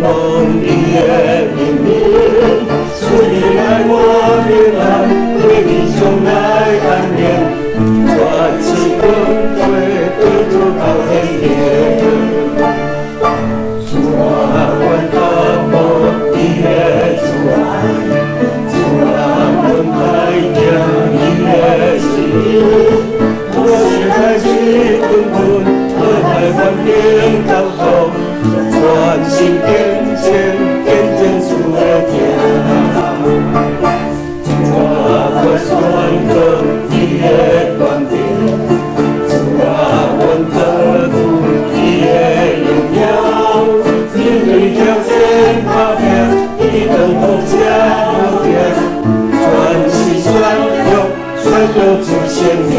梦你的秘密，属你爱我的爱，为你将来安眠。全是光辉，归主到天边。主啊，我渴慕你的主爱，主啊，我爱你的心。我是爱去滚滚，我爱万变高高，全心天天主的天。主啊，我宣告你的观点，主啊，我得度你的荣耀，你对挑战打拼，你等候加油点，全是宣告主显明。